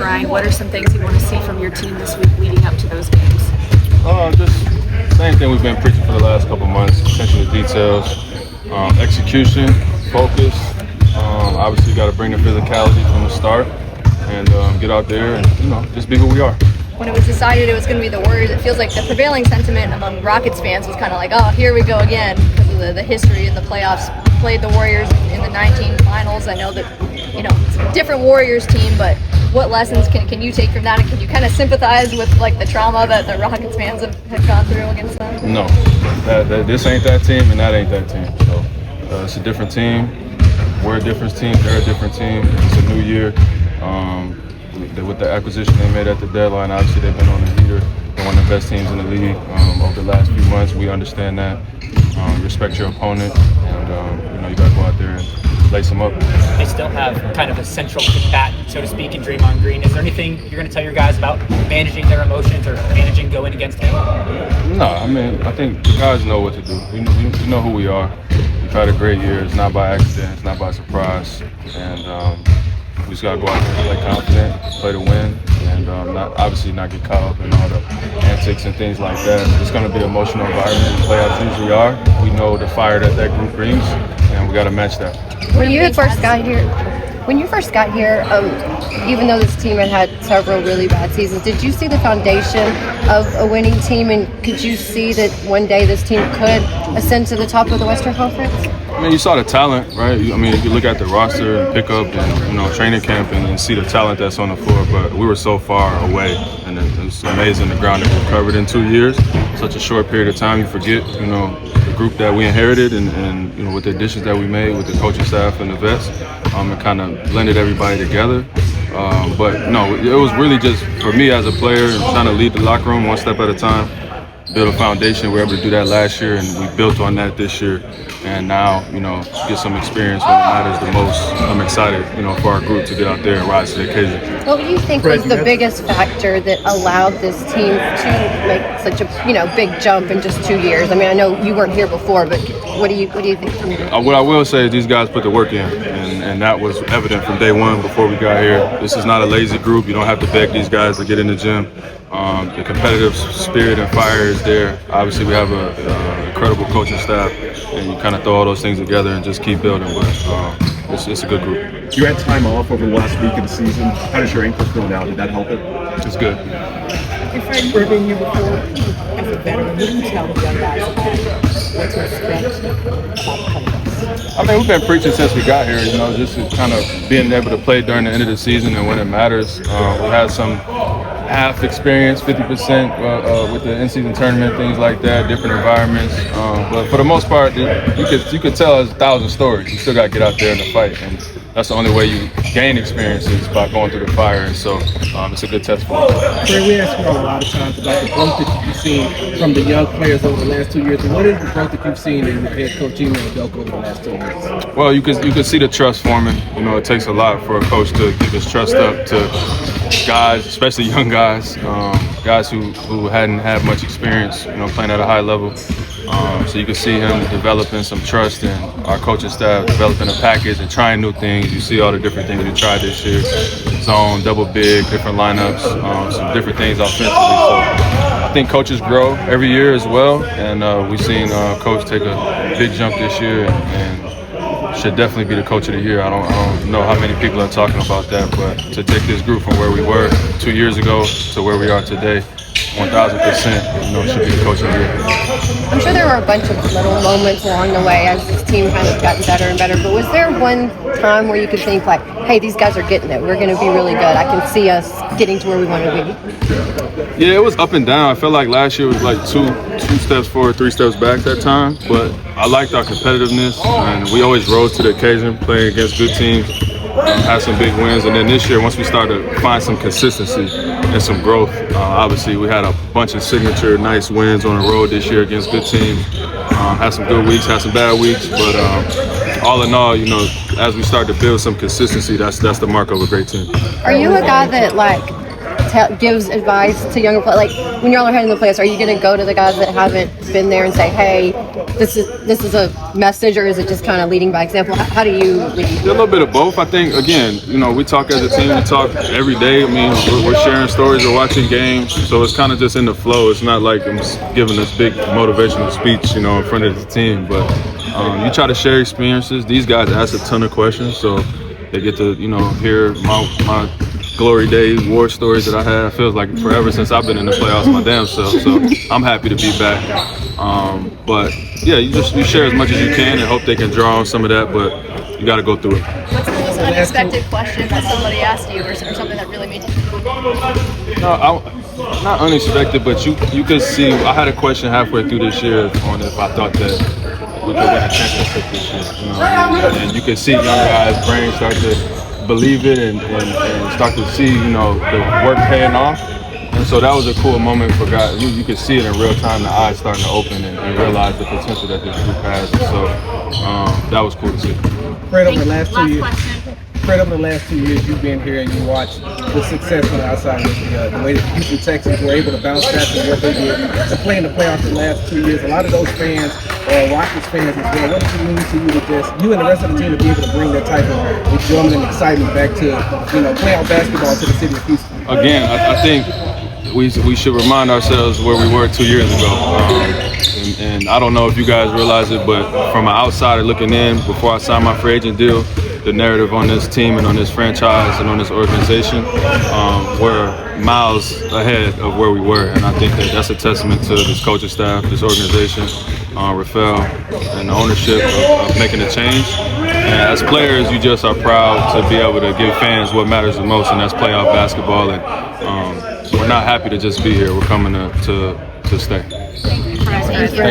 grind. What are some things you want to see from your team this week leading up to those games? Just same thing we've been preaching for the last couple months: attention to details, execution, focus. Obviously, got to bring the physicality from the start and get out there and just be who we are. When it was decided it was going to be the Warriors, it feels like the prevailing sentiment among Rockets fans was kind of like, oh, here we go again, because of the history in the playoffs. Played the Warriors in the 19 finals. I know that, it's a different Warriors team, but what lessons can you take from that? And can you kind of sympathize with, like, the trauma that the Rockets fans have gone through against them? No. This ain't that team, and that ain't that team. So it's a different team. We're a different team. They're a different team. It's a new year. With the acquisition they made at the deadline, obviously they've been on the heater. They're one of the best teams in the league over the last few months. We understand that. Respect your opponent, and you got to go out there and lace them up. They still have kind of a central combatant, so to speak, in Draymond Green. Is there anything you're going to tell your guys about managing their emotions or managing going against him? No, I think the guys know what to do. We know who we are. We've had a great year. It's not by accident. It's not by surprise. And we just got to go out there and play confident, play to win, and not get caught up in all the antics and things like that. It's going to be an emotional environment. Playoffs usually are. We know the fire that group brings, and we got to match that. When you first got here, even though this team had several really bad seasons, did you see the foundation of a winning team, and could you see that one day this team could ascend to the top of the Western Conference? You saw the talent, right? If you look at the roster and pick up and training camp and see the talent that's on the floor, but we were so far away, and it's amazing the ground that we covered in 2 years. Such a short period of time, you forget, the group that we inherited and with the additions that we made with the coaching staff and the vets, it kind of blended everybody together. But no, it was really just for me as a player trying to lead the locker room one step at a time, build a foundation. We were able to do that last year, and we built on that this year. And now, get some experience when it matters the most. I'm excited, for our group to get out there and rise to the occasion. What do you think was the biggest factor that allowed this team to make such a, big jump in just 2 years? I know you weren't here before, but what do you think from here? What I will say is these guys put the work in, and that was evident from day one before we got here. This is not a lazy group. You don't have to beg these guys to get in the gym. The competitive spirit and fire is there. Obviously, we have an incredible coaching staff, and you kind of throw all those things together and just keep building. But it's a good group. You had time off over the last week of the season. How does your ankle feel now? Did that help it? It's good. Your friend been here before. As a veteran, what do you tell the young guys what to expect about the playoffs? We've been preaching since we got here, just kind of being able to play during the end of the season and when it matters. We had some half experience, 50% with the in-season tournament, things like that, different environments. But for the most part, you could tell us 1,000 stories. You still got to get out there in the fight, and that's the only way you gain experiences by going through the fire. And so it's a good test for us. Trey, we asked you a lot of times about the growth that you've seen from the young players over the last 2 years. And what is the growth that you've seen in head coach Gino Udoka over the last 2 years? Well, you can see the trust forming. It takes a lot for a coach to give his trust up to guys, especially young guys, guys who hadn't had much experience, playing at a high level. So you can see him developing some trust, and our coaching staff developing a package and trying new things. You see all the different things we tried this year: zone, double big, different lineups, some different things offensively. So I think coaches grow every year as well, and we've seen Coach take a big jump this year, and should definitely be the coach of the year. I don't know how many people are talking about that, but to take this group from where we were 2 years ago to where we are today, 1,000%, should be the coach of the year. I'm sure there were a bunch of little moments along the way as this team kind of gotten better and better, but was there one time where you could think like, hey, these guys are getting it, we're going to be really good, I can see us getting to where we want to be? Yeah, it was up and down. I felt like last year was like two steps forward, 3 steps back that time, but I liked our competitiveness, and we always rose to the occasion, playing against good teams. Had some big wins, and then this year, once we started to find some consistency and some growth, obviously we had a bunch of signature nice wins on the road this year against good teams. Had some good weeks, had some bad weeks, but all in all, as we start to build some consistency, that's the mark of a great team. Are you a guy that gives advice to younger players? Like when y'all are heading the playoffs, are you going to go to the guys that haven't been there and say, "Hey, this is a message," or is it just kind of leading by example? How do you lead? A little bit of both. I think, again, we talk as a team. We talk every day. I mean, we're sharing stories. We're watching games. So it's kind of just in the flow. It's not like I'm giving this big motivational speech, in front of the team. But you try to share experiences. These guys ask a ton of questions, so they get to, hear my glory days, war stories that I had. It feels like forever since I've been in the playoffs my damn self. So I'm happy to be back. But yeah, you share as much as you can and hope they can draw on some of that. But you got to go through it. What's the most unexpected question that somebody asked you, or something that really made you? No, not unexpected, but you could see. I had a question halfway through this year on if I thought that we could win a championship this year. And you could see young guys' brains start to believe it and start to see, the work paying off. And so that was a cool moment for guys. You could see it in real time, the eyes starting to open and realize the potential that this group has. And so that was cool to see. Fred, over the last 2 years you've been here and you watched the success on the outside with the way that Houston Texans were able to bounce back from what they did to play in the playoffs the last 2 years. A lot of those fans are Rockets fans as well. What does it mean to you to just, you and the rest of the team, to be able to bring that type of enjoyment and excitement back to, playoff basketball to the city of Houston? Again, I think we should remind ourselves where we were 2 years ago. And I don't know if you guys realize it, but from an outsider looking in, before I signed my free agent deal, the narrative on this team and on this franchise and on this organization were miles ahead of where we were. And I think that's a testament to this coaching staff, this organization, Rafael, and the ownership of making a change. And as players, you just are proud to be able to give fans what matters the most, and that's playoff basketball. And we're not happy to just be here. We're coming to stay. Thank you.